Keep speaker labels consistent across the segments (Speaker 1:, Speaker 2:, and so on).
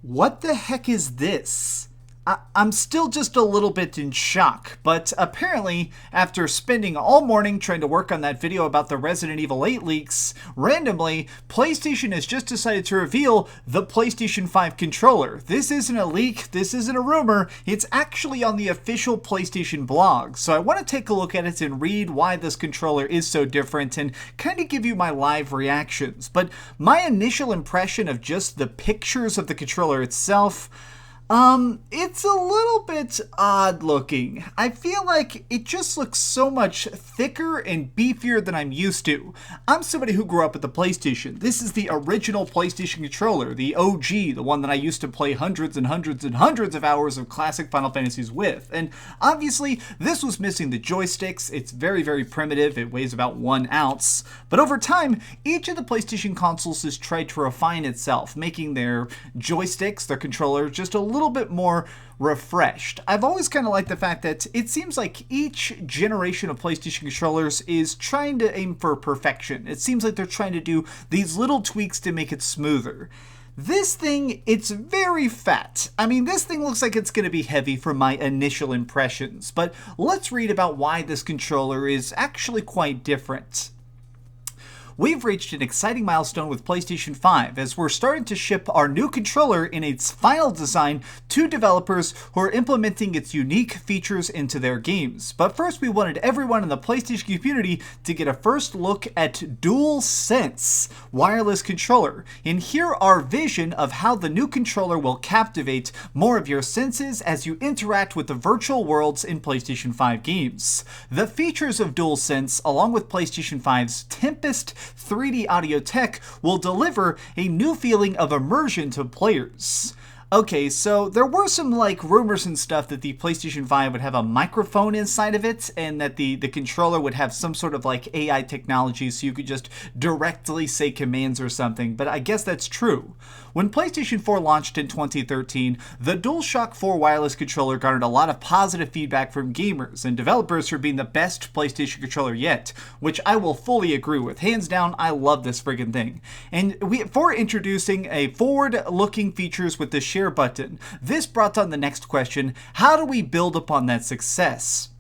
Speaker 1: What the heck is this? I'm still just a little bit in shock, but apparently, after spending all morning trying to work on that video about the Resident Evil 8 leaks, randomly, PlayStation has just decided to reveal the PlayStation 5 controller. This isn't a leak, this isn't a rumor, it's actually on the official PlayStation blog. So I want to take a look at it and read why this controller is so different and kind of give you my live reactions. But my initial impression of just the pictures of the controller itself, it's a little bit odd looking. I feel like it just looks so much thicker and beefier than I'm used to. I'm somebody who grew up with the PlayStation. This is the original PlayStation controller, the OG, the one that I used to play hundreds and hundreds and hundreds of hours of classic Final Fantasies with. And obviously, this was missing the joysticks. It's very, very primitive. It weighs about 1 ounce. But over time, each of the PlayStation consoles has tried to refine itself, making their joysticks, their controller, just a little bit more refreshed. I've always kind of liked the fact that it seems like each generation of PlayStation controllers is trying to aim for perfection. It seems like they're trying to do these little tweaks to make it smoother. This thing, it's very fat. I mean, this thing looks like it's going to be heavy from my initial impressions, but let's read about why this controller is actually quite different. We've reached an exciting milestone with PlayStation 5 as we're starting to ship our new controller in its final design to developers who are implementing its unique features into their games. But first, we wanted everyone in the PlayStation community to get a first look at DualSense wireless controller and hear our vision of how the new controller will captivate more of your senses as you interact with the virtual worlds in PlayStation 5 games. The features of DualSense, along with PlayStation 5's Tempest 3D AudioTech, will deliver a new feeling of immersion to players. Okay, so there were some rumors and stuff that the PlayStation 5 would have a microphone inside of it and that the controller would have some sort of AI technology so you could just directly say commands or something, but I guess that's true. When PlayStation 4 launched in 2013, the DualShock 4 wireless controller garnered a lot of positive feedback from gamers and developers for being the best PlayStation controller yet, which I will fully agree with. Hands down, I love this friggin' thing. And for introducing a forward-looking features with the share button, this brought on the next question: how do we build upon that success?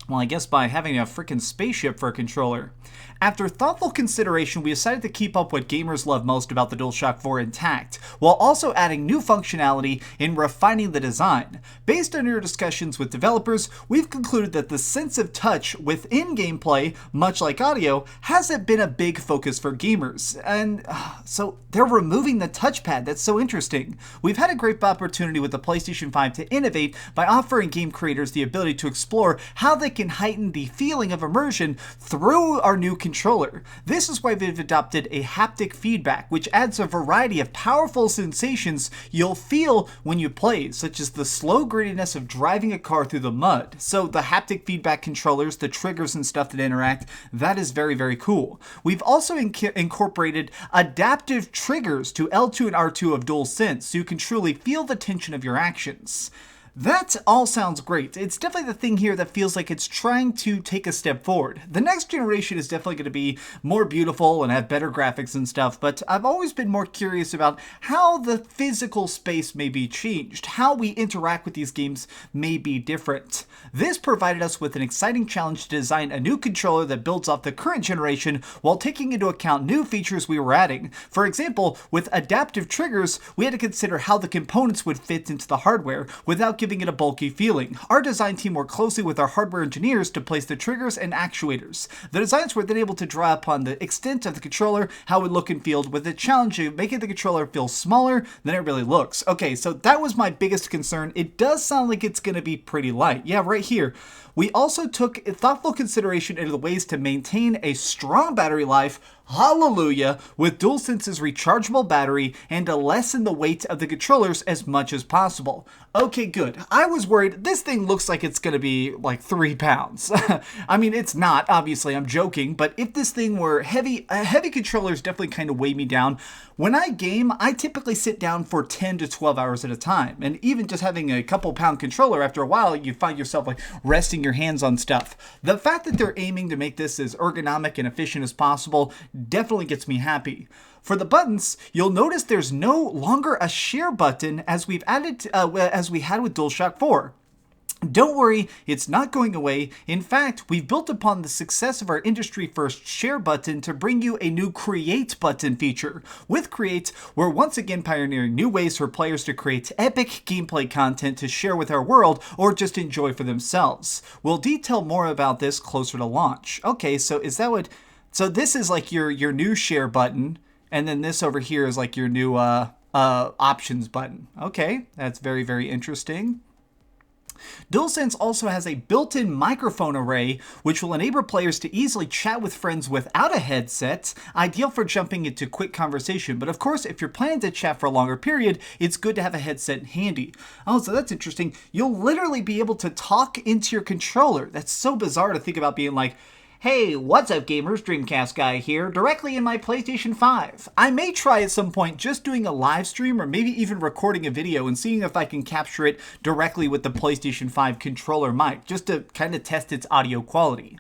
Speaker 1: Well, I guess by having a frickin' spaceship for a controller. After thoughtful consideration, we decided to keep up what gamers love most about the DualShock 4 intact, while also adding new functionality and refining the design. Based on your discussions with developers, we've concluded that the sense of touch within gameplay, much like audio, hasn't been a big focus for gamers. And so they're removing the touchpad. That's so interesting. We've had a great opportunity with the PlayStation 5 to innovate by offering game creators the ability to explore how they can heighten the feeling of immersion through our new controller. This is why we've adopted a haptic feedback, which adds a variety of powerful sensations you'll feel when you play, such as the slow grittiness of driving a car through the mud. So the haptic feedback controllers, the triggers and stuff that interact, that is very, very cool. We've also incorporated adaptive triggers to L2 and R2 of DualSense, so you can truly feel the tension of your actions. That all sounds great. It's definitely the thing here that feels like it's trying to take a step forward. The next generation is definitely going to be more beautiful and have better graphics and stuff, but I've always been more curious about how the physical space may be changed, how we interact with these games may be different. This provided us with an exciting challenge to design a new controller that builds off the current generation while taking into account new features we were adding. For example, with adaptive triggers, we had to consider how the components would fit into the hardware without giving it a bulky feeling. Our design team worked closely with our hardware engineers to place the triggers and actuators. The designs were then able to draw upon the extent of the controller, how it would look and feel, with the challenge of making the controller feel smaller than it really looks. Okay, so that was my biggest concern. It does sound like it's going to be pretty light. Yeah, right here. We also took thoughtful consideration into the ways to maintain a strong battery life Hallelujah, with DualSense's rechargeable battery and to lessen the weight of the controllers as much as possible. Okay, good. I was worried. This thing looks like it's going to be like 3 pounds. I mean, it's not, obviously, I'm joking, but if this thing were heavy, heavy controllers definitely kind of weigh me down. When I game, I typically sit down for 10 to 12 hours at a time, and even just having a couple pound controller, after a while, you find yourself like resting your hands on stuff. The fact that they're aiming to make this as ergonomic and efficient as possible definitely gets me happy. For the buttons, you'll notice there's no longer a share button as we've added as we had with DualShock 4. Don't worry, it's not going away. In fact, we've built upon the success of our industry-first share button to bring you a new create button feature. With create, we're once again pioneering new ways for players to create epic gameplay content to share with our world or just enjoy for themselves. We'll detail more about this closer to launch. Okay, so is that what... So this is like your new share button, and then this over here is like your new options button. Okay, that's very, very interesting. DualSense also has a built-in microphone array, which will enable players to easily chat with friends without a headset, ideal for jumping into quick conversation. But of course, if you're planning to chat for a longer period, it's good to have a headset handy. Oh, so that's interesting. You'll literally be able to talk into your controller. That's so bizarre to think about being like, hey, what's up gamers, Dreamcastguy here, directly in my PlayStation 5. I may try at some point just doing a live stream or maybe even recording a video and seeing if I can capture it directly with the PlayStation 5 controller mic, just to kind of test its audio quality.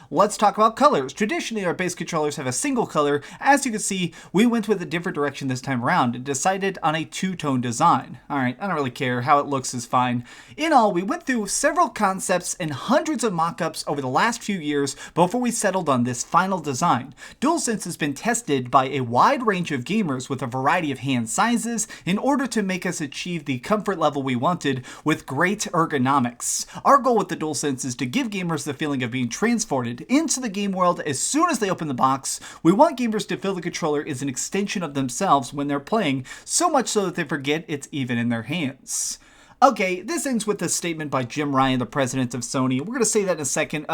Speaker 1: Let's talk about colors. Traditionally, our base controllers have a single color. As you can see, we went with a different direction this time around and decided on a two-tone design. Alright, I don't really care. How it looks is fine. In all, we went through several concepts and hundreds of mock-ups over the last few years before we settled on this final design. DualSense has been tested by a wide range of gamers with a variety of hand sizes in order to make us achieve the comfort level we wanted with great ergonomics. Our goal with the DualSense is to give gamers the feeling of being transported into the game world as soon as they open the box. We want gamers to feel the controller is an extension of themselves when they're playing, so much so that they forget it's even in their hands. Okay, this ends with a statement by Jim Ryan, the president of Sony. We're going to say that in a second.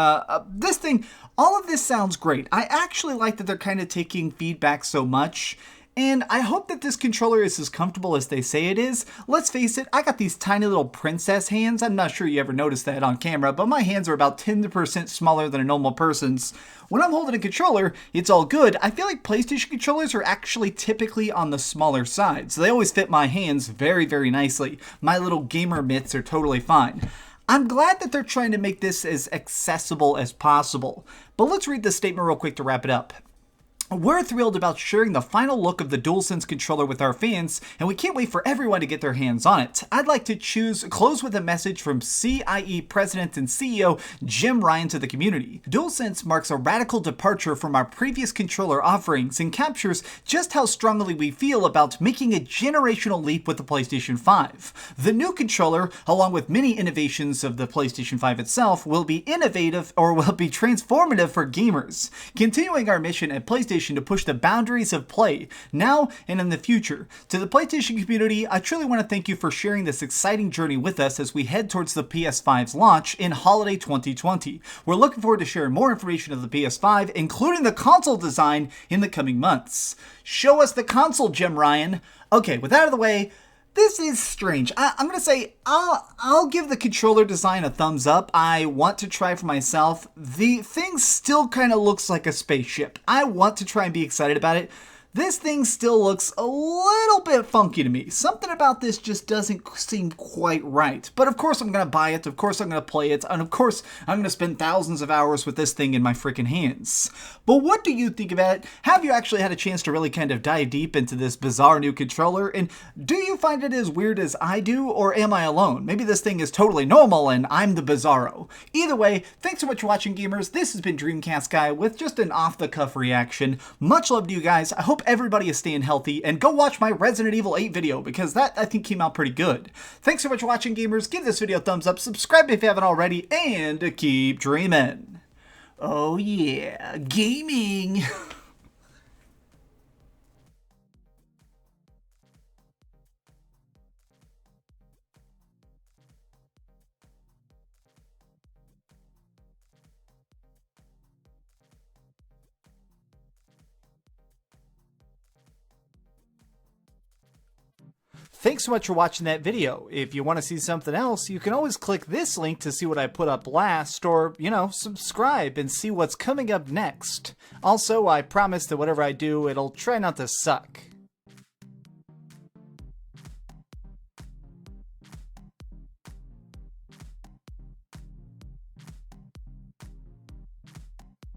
Speaker 1: This thing, all of this sounds great. I actually like that they're kind of taking feedback so much. And I hope that this controller is as comfortable as they say it is. Let's face it, I got these tiny little princess hands. I'm not sure you ever noticed that on camera, but my hands are about 10% smaller than a normal person's. When I'm holding a controller, it's all good. I feel like PlayStation controllers are actually typically on the smaller side, so they always fit my hands very, very nicely. My little gamer mitts are totally fine. I'm glad that they're trying to make this as accessible as possible. But let's read this statement real quick to wrap it up. We're thrilled about sharing the final look of the DualSense controller with our fans, and we can't wait for everyone to get their hands on it. I'd like to close with a message from CIE President and CEO Jim Ryan to the community. DualSense marks a radical departure from our previous controller offerings and captures just how strongly we feel about making a generational leap with the PlayStation 5. The new controller, along with many innovations of the PlayStation 5 itself, will be innovative or will be transformative for gamers, continuing our mission at PlayStation to push the boundaries of play, now and in the future. To the PlayStation community, I truly want to thank you for sharing this exciting journey with us as we head towards the PS5's launch in holiday 2020. We're looking forward to sharing more information of the PS5, including the console design, in the coming months. Show us the console, Jim Ryan. Okay, with that out of the way, this is strange. I'm going to say I'll give the controller design a thumbs up. I want to try for myself. The thing still kind of looks like a spaceship. I want to try and be excited about it. This thing still looks a little bit funky to me. Something about this just doesn't seem quite right. But of course I'm going to buy it, of course I'm going to play it, and of course I'm going to spend thousands of hours with this thing in my freaking hands. But what do you think about it? Have you actually had a chance to really kind of dive deep into this bizarre new controller? And do you find it as weird as I do, or am I alone? Maybe this thing is totally normal and I'm the bizarro. Either way, thanks so much for watching, gamers. This has been Dreamcastguy with just an off-the-cuff reaction. Much love to you guys. I hope everybody is staying healthy, and go watch my Resident Evil 8 video because that, I think, came out pretty good. Thanks so much for watching, gamers. Give this video a thumbs up, subscribe if you haven't already, and keep dreaming. Oh yeah, gaming! Thanks so much for watching that video. If you want to see something else, you can always click this link to see what I put up last, or, subscribe and see what's coming up next. Also, I promise that whatever I do, it'll try not to suck.